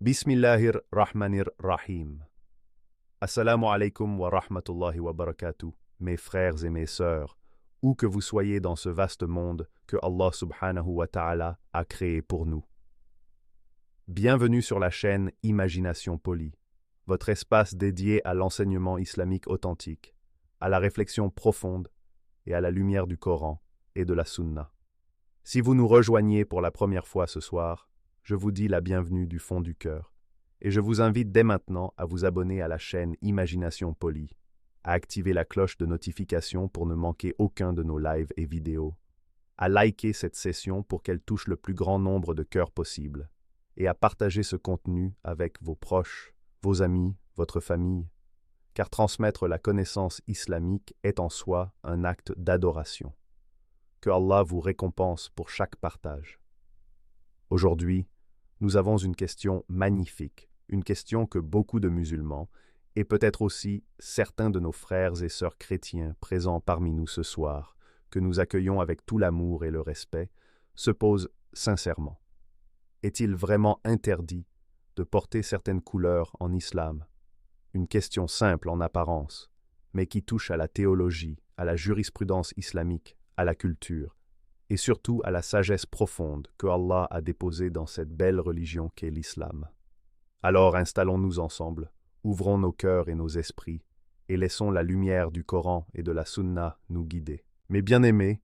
Bismillahir Rahmanir Rahim. Assalamu alaikum wa rahmatullahi wa barakatuh, mes frères et mes sœurs, où que vous soyez dans ce vaste monde que Allah subhanahu wa ta'ala a créé pour nous. Bienvenue sur la chaîne Imagination Polie, votre espace dédié à l'enseignement islamique authentique, à la réflexion profonde et à la lumière du Coran et de la Sunna. Si vous nous rejoignez pour la première fois ce soir, je vous dis la bienvenue du fond du cœur, et je vous invite dès maintenant à vous abonner à la chaîne Imagination Polie, à activer la cloche de notification pour ne manquer aucun de nos lives et vidéos, à liker cette session pour qu'elle touche le plus grand nombre de cœurs possible, et à partager ce contenu avec vos proches, vos amis, votre famille, car transmettre la connaissance islamique est en soi un acte d'adoration. Que Allah vous récompense pour chaque partage. Aujourd'hui, nous avons une question magnifique, une question que beaucoup de musulmans, et peut-être aussi certains de nos frères et sœurs chrétiens présents parmi nous ce soir, que nous accueillons avec tout l'amour et le respect, se posent sincèrement. Est-il vraiment interdit de porter certaines couleurs en islam? Une question simple en apparence, mais qui touche à la théologie, à la jurisprudence islamique, à la culture, et surtout à la sagesse profonde que Allah a déposée dans cette belle religion qu'est l'islam. Alors installons-nous ensemble, ouvrons nos cœurs et nos esprits, et laissons la lumière du Coran et de la Sunna nous guider. Mes bien-aimés,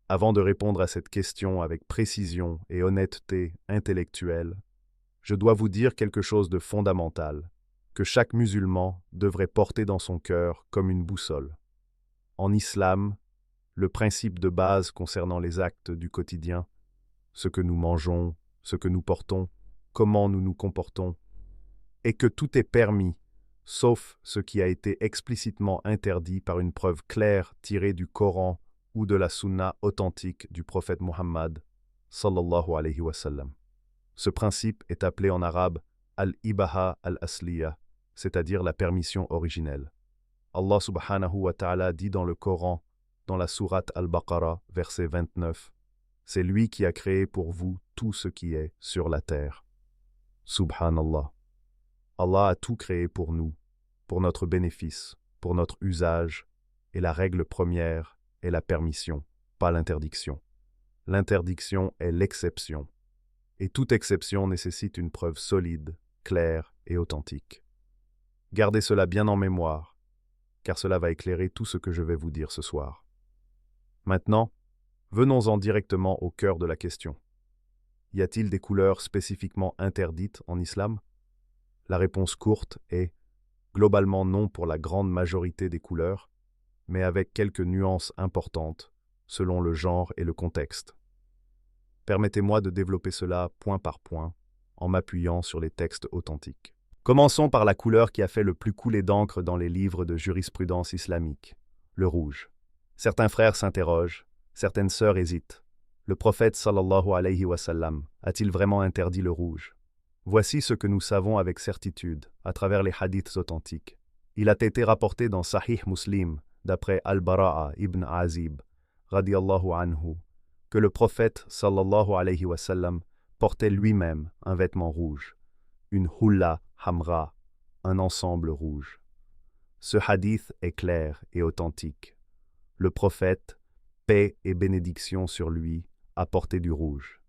avant de répondre à cette question avec précision et honnêteté intellectuelle, je dois vous dire quelque chose de fondamental, que chaque musulman devrait porter dans son cœur comme une boussole. En islam, le principe de base concernant les actes du quotidien, ce que nous mangeons, ce que nous portons, comment nous nous comportons, est que tout est permis, sauf ce qui a été explicitement interdit par une preuve claire tirée du Coran ou de la Sunna authentique du prophète Muhammad, sallallahu alayhi wa sallam. Ce principe est appelé en arabe al-ibaha al-asliya, c'est-à-dire la permission originelle. Allah subhanahu wa ta'ala dit dans le Coran, dans la sourate Al-Baqarah, verset 29, « C'est lui qui a créé pour vous tout ce qui est sur la terre. » Subhanallah. Allah a tout créé pour nous, pour notre bénéfice, pour notre usage, et la règle première est la permission, pas l'interdiction. L'interdiction est l'exception, et toute exception nécessite une preuve solide, claire et authentique. Gardez cela bien en mémoire, car cela va éclairer tout ce que je vais vous dire ce soir. Maintenant, venons-en directement au cœur de la question. Y a-t-il des couleurs spécifiquement interdites en islam? La réponse courte est globalement non pour la grande majorité des couleurs, mais avec quelques nuances importantes selon le genre et le contexte. Permettez-moi de développer cela point par point en m'appuyant sur les textes authentiques. Commençons par la couleur qui a fait le plus couler d'encre dans les livres de jurisprudence islamique, le rouge. Certains frères s'interrogent, certaines sœurs hésitent. Le prophète sallallahu alayhi wa sallam a-t-il vraiment interdit le rouge? Voici ce que nous savons avec certitude à travers les hadiths authentiques. Il a été rapporté dans Sahih Muslim, d'après Al-Bara'a ibn Azib, radiyallahu anhu, que le prophète sallallahu alayhi wa sallam portait lui-même un vêtement rouge, une hulla hamra, un ensemble rouge. Ce hadith est clair et authentique. Le prophète, paix et bénédiction sur lui, a porté du rouge.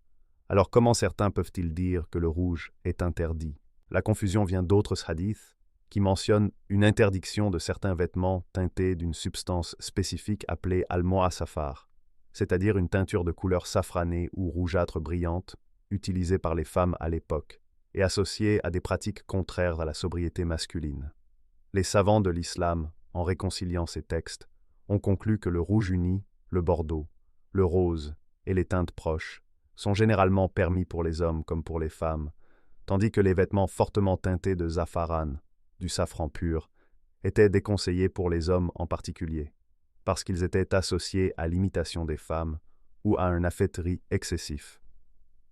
Alors comment certains peuvent-ils dire que le rouge est interdit? La confusion vient d'autres hadiths qui mentionnent une interdiction de certains vêtements teintés d'une substance spécifique appelée al-mu'asafar, c'est-à-dire une teinture de couleur safranée ou rougeâtre brillante, utilisée par les femmes à l'époque, et associée à des pratiques contraires à la sobriété masculine. Les savants de l'islam, en réconciliant ces textes, ont conclu que le rouge uni, le bordeaux, le rose et les teintes proches sont généralement permis pour les hommes comme pour les femmes, tandis que les vêtements fortement teintés de zafaran, du safran pur, étaient déconseillés pour les hommes en particulier, parce qu'ils étaient associés à l'imitation des femmes ou à un affaîtri excessif.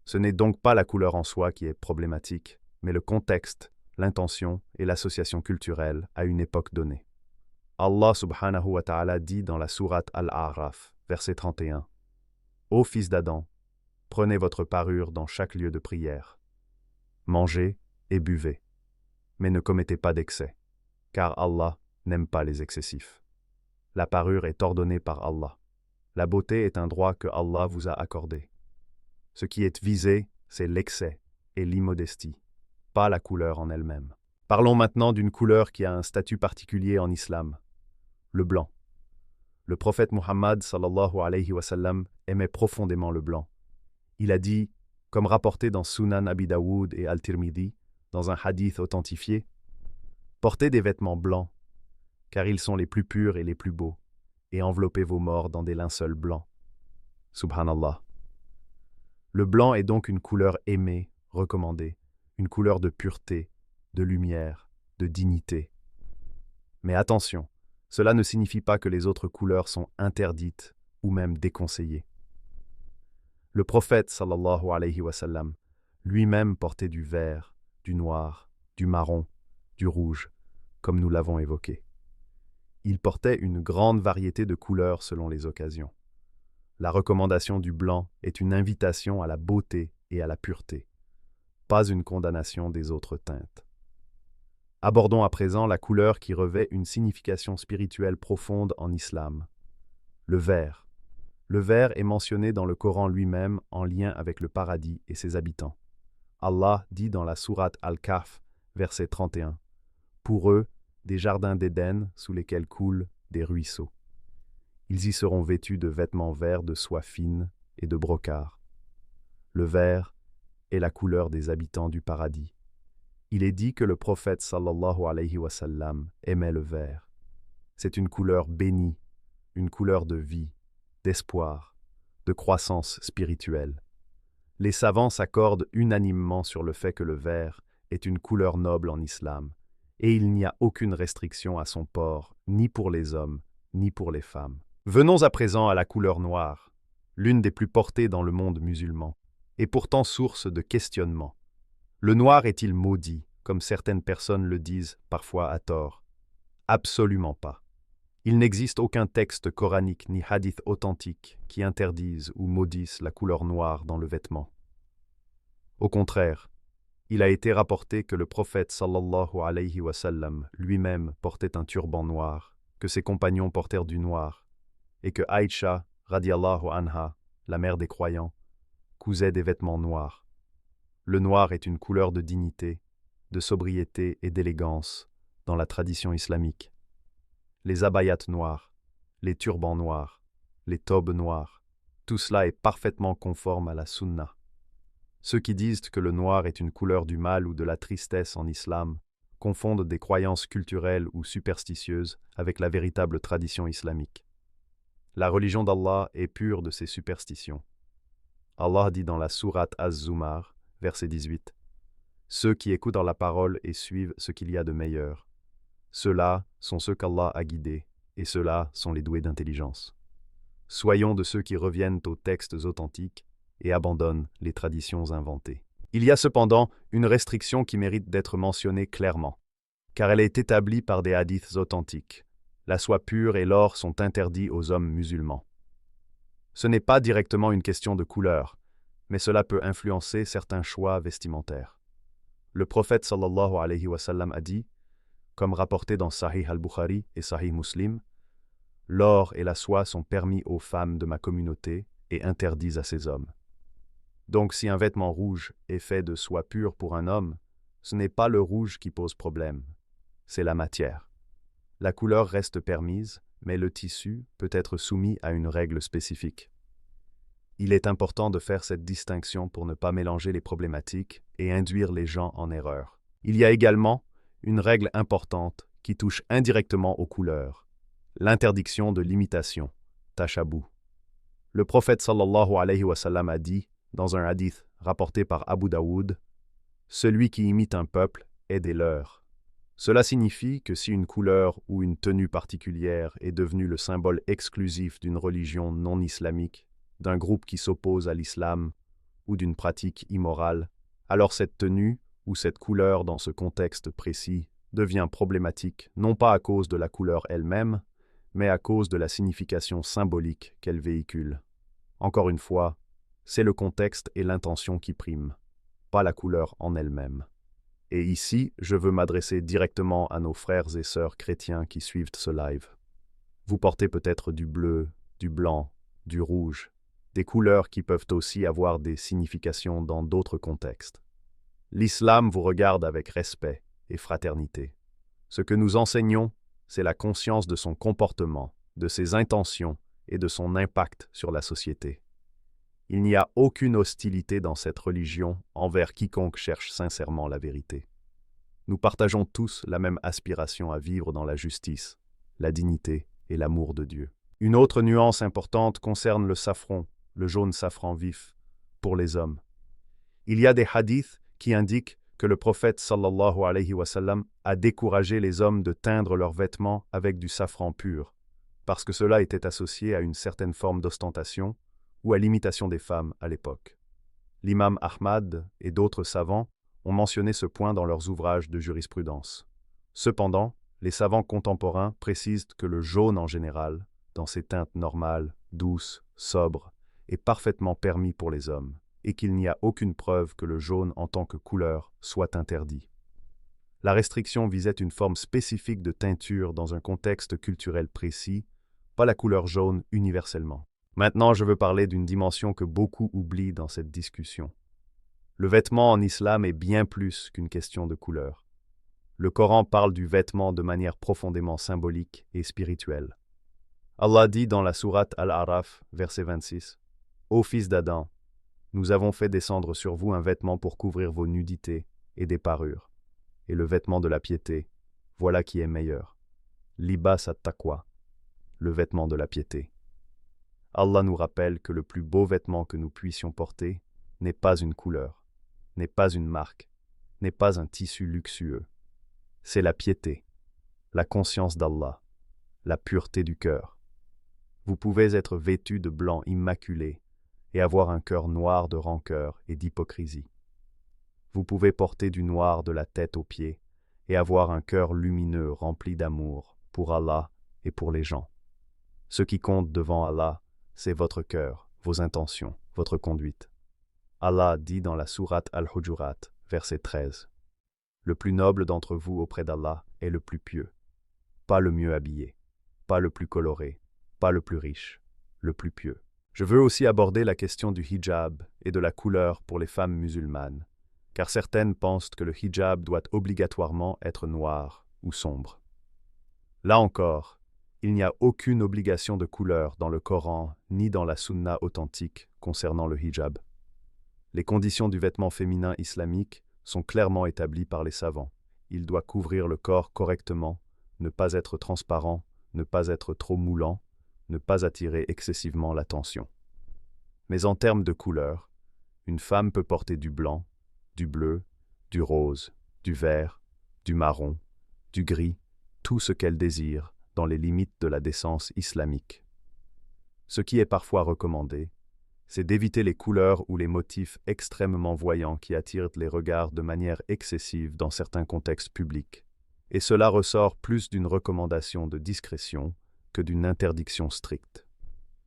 Ce n'est donc pas la couleur en soi qui est problématique, mais le contexte, l'intention et l'association culturelle à une époque donnée. Allah subhanahu wa ta'ala dit dans la sourate Al-A'raf, verset 31, « Ô fils d'Adam, prenez votre parure dans chaque lieu de prière. Mangez, et buvez. Mais ne commettez pas d'excès, car Allah n'aime pas les excessifs. La parure est ordonnée par Allah. La beauté est un droit que Allah vous a accordé. Ce qui est visé, c'est l'excès et l'immodestie, pas la couleur en elle-même. Parlons maintenant d'une couleur qui a un statut particulier en islam, le blanc. Le prophète Muhammad sallallahu alayhi wa sallam aimait profondément le blanc. Il a dit, comme rapporté dans Sunan Abi Daoud et Al-Tirmidhi, dans un hadith authentifié, « Portez des vêtements blancs, car ils sont les plus purs et les plus beaux, et enveloppez vos morts dans des linceuls blancs. » Subhanallah. Le blanc est donc une couleur aimée, recommandée, une couleur de pureté, de lumière, de dignité. Mais attention, cela ne signifie pas que les autres couleurs sont interdites ou même déconseillées. Le prophète sallallahu alayhi wa sallam lui-même portait du vert, du noir, du marron, du rouge, comme nous l'avons évoqué. Il portait une grande variété de couleurs selon les occasions. La recommandation du blanc est une invitation à la beauté et à la pureté, pas une condamnation des autres teintes. Abordons à présent la couleur qui revêt une signification spirituelle profonde en islam. Le vert. Le vert est mentionné dans le Coran lui-même en lien avec le paradis et ses habitants. Allah dit dans la sourate Al-Kahf, verset 31, « Pour eux, des jardins d'Éden sous lesquels coulent des ruisseaux. Ils y seront vêtus de vêtements verts de soie fine et de brocart. » Le vert est la couleur des habitants du paradis. Il est dit que le prophète sallallahu alayhi wa sallam aimait le vert. C'est une couleur bénie, une couleur de vie, d'espoir, de croissance spirituelle. Les savants s'accordent unanimement sur le fait que le vert est une couleur noble en islam, et il n'y a aucune restriction à son port, ni pour les hommes, ni pour les femmes. Venons à présent à la couleur noire, l'une des plus portées dans le monde musulman, et pourtant source de questionnement. Le noir est-il maudit, comme certaines personnes le disent parfois à tort? Absolument pas. Il n'existe aucun texte coranique ni hadith authentique qui interdise ou maudisse la couleur noire dans le vêtement. Au contraire, il a été rapporté que le prophète sallallahu alayhi wa sallam lui-même portait un turban noir, que ses compagnons portèrent du noir, et que Aïcha, radiallahu anha, la mère des croyants, cousait des vêtements noirs. Le noir est une couleur de dignité, de sobriété et d'élégance dans la tradition islamique. Les abayats noirs, les turbans noirs, les tobes noirs, tout cela est parfaitement conforme à la sunna. Ceux qui disent que le noir est une couleur du mal ou de la tristesse en islam confondent des croyances culturelles ou superstitieuses avec la véritable tradition islamique. La religion d'Allah est pure de ces superstitions. Allah dit dans la sourate Az-Zumar, verset 18, « Ceux qui écoutent la parole et suivent ce qu'il y a de meilleur, ceux-là sont ceux qu'Allah a guidés, et ceux-là sont les doués d'intelligence. Soyons de ceux qui reviennent aux textes authentiques et abandonnent les traditions inventées. » Il y a cependant une restriction qui mérite d'être mentionnée clairement, car elle est établie par des hadiths authentiques. La soie pure et l'or sont interdits aux hommes musulmans. Ce n'est pas directement une question de couleur, mais cela peut influencer certains choix vestimentaires. Le prophète sallallahu alayhi wa sallam a dit, comme rapporté dans Sahih al-Bukhari et Sahih Muslim, « L'or et la soie sont permis aux femmes de ma communauté et interdits à ces hommes. » Donc si un vêtement rouge est fait de soie pure pour un homme, ce n'est pas le rouge qui pose problème, c'est la matière. La couleur reste permise, mais le tissu peut être soumis à une règle spécifique. Il est important de faire cette distinction pour ne pas mélanger les problématiques et induire les gens en erreur. Il y a également une règle importante qui touche indirectement aux couleurs, l'interdiction de l'imitation, tashabbuh. Le prophète sallallahu alayhi wa sallam a dit, dans un hadith rapporté par Abu Daoud, « Celui qui imite un peuple est des leurs. » Cela signifie que si une couleur ou une tenue particulière est devenue le symbole exclusif d'une religion non islamique, d'un groupe qui s'oppose à l'islam ou d'une pratique immorale, alors cette tenue ou cette couleur dans ce contexte précis devient problématique non pas à cause de la couleur elle-même, mais à cause de la signification symbolique qu'elle véhicule. Encore une fois, c'est le contexte et l'intention qui priment, pas la couleur en elle-même. Et ici, je veux m'adresser directement à nos frères et sœurs chrétiens qui suivent ce live. Vous portez peut-être du bleu, du blanc, du rouge, des couleurs qui peuvent aussi avoir des significations dans d'autres contextes. L'islam vous regarde avec respect et fraternité. Ce que nous enseignons, c'est la conscience de son comportement, de ses intentions et de son impact sur la société. Il n'y a aucune hostilité dans cette religion envers quiconque cherche sincèrement la vérité. Nous partageons tous la même aspiration à vivre dans la justice, la dignité et l'amour de Dieu. Une autre nuance importante concerne le safran, le jaune safran vif, pour les hommes. Il y a des hadiths qui indiquent que le prophète sallallahu alayhi wa sallam a découragé les hommes de teindre leurs vêtements avec du safran pur, parce que cela était associé à une certaine forme d'ostentation ou à l'imitation des femmes à l'époque. L'imam Ahmad et d'autres savants ont mentionné ce point dans leurs ouvrages de jurisprudence. Cependant, les savants contemporains précisent que le jaune en général, dans ses teintes normales, douces, sobres, est parfaitement permis pour les hommes, et qu'il n'y a aucune preuve que le jaune en tant que couleur soit interdit. La restriction visait une forme spécifique de teinture dans un contexte culturel précis, pas la couleur jaune universellement. Maintenant, je veux parler d'une dimension que beaucoup oublient dans cette discussion. Le vêtement en islam est bien plus qu'une question de couleur. Le Coran parle du vêtement de manière profondément symbolique et spirituelle. Allah dit dans la sourate Al-Araf, verset 26, « Ô fils d'Adam, nous avons fait descendre sur vous un vêtement pour couvrir vos nudités et des parures. Et le vêtement de la piété, voilà qui est meilleur. Libas at-taqwa, le vêtement de la piété. » Allah nous rappelle que le plus beau vêtement que nous puissions porter n'est pas une couleur, n'est pas une marque, n'est pas un tissu luxueux. C'est la piété, la conscience d'Allah, la pureté du cœur. Vous pouvez être vêtu de blanc immaculé et avoir un cœur noir de rancœur et d'hypocrisie. Vous pouvez porter du noir de la tête aux pieds et avoir un cœur lumineux rempli d'amour pour Allah et pour les gens. Ce qui compte devant Allah, c'est votre cœur, vos intentions, votre conduite. Allah dit dans la sourate Al-Hujurat, verset 13, « Le plus noble d'entre vous auprès d'Allah est le plus pieux, pas le mieux habillé, pas le plus coloré, pas le plus riche, le plus pieux. » Je veux aussi aborder la question du hijab et de la couleur pour les femmes musulmanes, car certaines pensent que le hijab doit obligatoirement être noir ou sombre. Là encore, il n'y a aucune obligation de couleur dans le Coran ni dans la sunna authentique concernant le hijab. Les conditions du vêtement féminin islamique sont clairement établies par les savants. Il doit couvrir le corps correctement, ne pas être transparent, ne pas être trop moulant, ne pas attirer excessivement l'attention. Mais en termes de couleur, une femme peut porter du blanc, du bleu, du rose, du vert, du marron, du gris, tout ce qu'elle désire dans les limites de la décence islamique. Ce qui est parfois recommandé, c'est d'éviter les couleurs ou les motifs extrêmement voyants qui attirent les regards de manière excessive dans certains contextes publics. Et cela ressort plus d'une recommandation de discrétion que d'une interdiction stricte.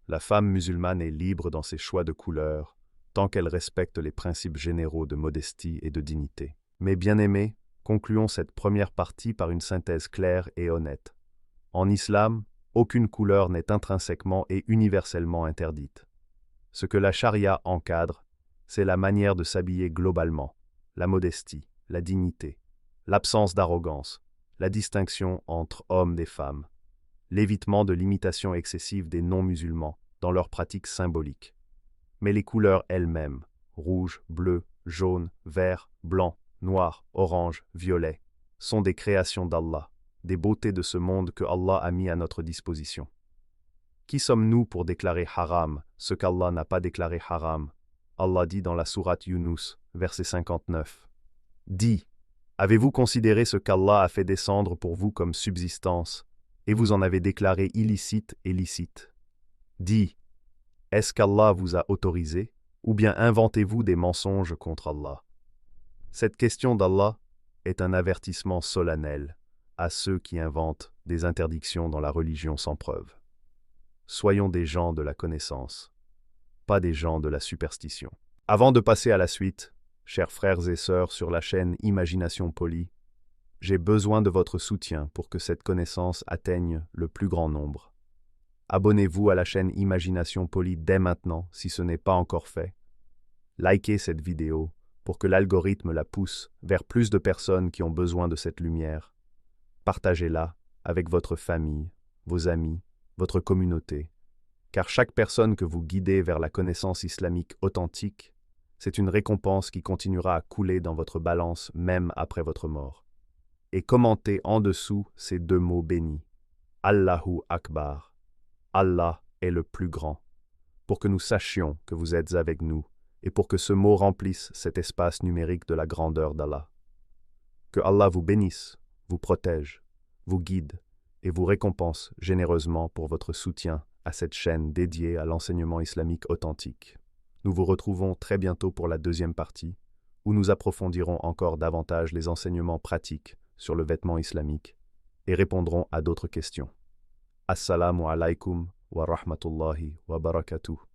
La femme musulmane est libre dans ses choix de couleurs, tant qu'elle respecte les principes généraux de modestie et de dignité. Mais bien-aimés, concluons cette première partie par une synthèse claire et honnête. En islam, aucune couleur n'est intrinsèquement et universellement interdite. Ce que la charia encadre, c'est la manière de s'habiller globalement, la modestie, la dignité, l'absence d'arrogance, la distinction entre hommes et femmes, l'évitement de l'imitation excessive des non-musulmans dans leurs pratiques symboliques. Mais les couleurs elles-mêmes, rouge, bleu, jaune, vert, blanc, noir, orange, violet, sont des créations d'Allah, des beautés de ce monde que Allah a mis à notre disposition. Qui sommes-nous pour déclarer haram ce qu'Allah n'a pas déclaré haram? Allah dit dans la sourate Yunus, verset 59. Dit, avez-vous considéré ce qu'Allah a fait descendre pour vous comme subsistance, et vous en avez déclaré illicite et licite? Dit, est-ce qu'Allah vous a autorisé, ou bien inventez-vous des mensonges contre Allah? Cette question d'Allah est un avertissement solennel à ceux qui inventent des interdictions dans la religion sans preuve. Soyons des gens de la connaissance, pas des gens de la superstition. Avant de passer à la suite, chers frères et sœurs sur la chaîne Imagination Polie. J'ai besoin de votre soutien pour que cette connaissance atteigne le plus grand nombre. Abonnez-vous à la chaîne Imagination Polie dès maintenant si ce n'est pas encore fait. Likez cette vidéo pour que l'algorithme la pousse vers plus de personnes qui ont besoin de cette lumière. Partagez-la avec votre famille, vos amis, votre communauté, car chaque personne que vous guidez vers la connaissance islamique authentique, c'est une récompense qui continuera à couler dans votre balance même après votre mort. Et commentez en dessous ces deux mots bénis. Allahu Akbar. Allah est le plus grand. Pour que nous sachions que vous êtes avec nous et pour que ce mot remplisse cet espace numérique de la grandeur d'Allah. Que Allah vous bénisse, vous protège, vous guide et vous récompense généreusement pour votre soutien à cette chaîne dédiée à l'enseignement islamique authentique. Nous vous retrouvons très bientôt pour la deuxième partie, où nous approfondirons encore davantage les enseignements pratiques sur le vêtement islamique et répondrons à d'autres questions. Assalamu alaikum wa rahmatullahi wa barakatuh.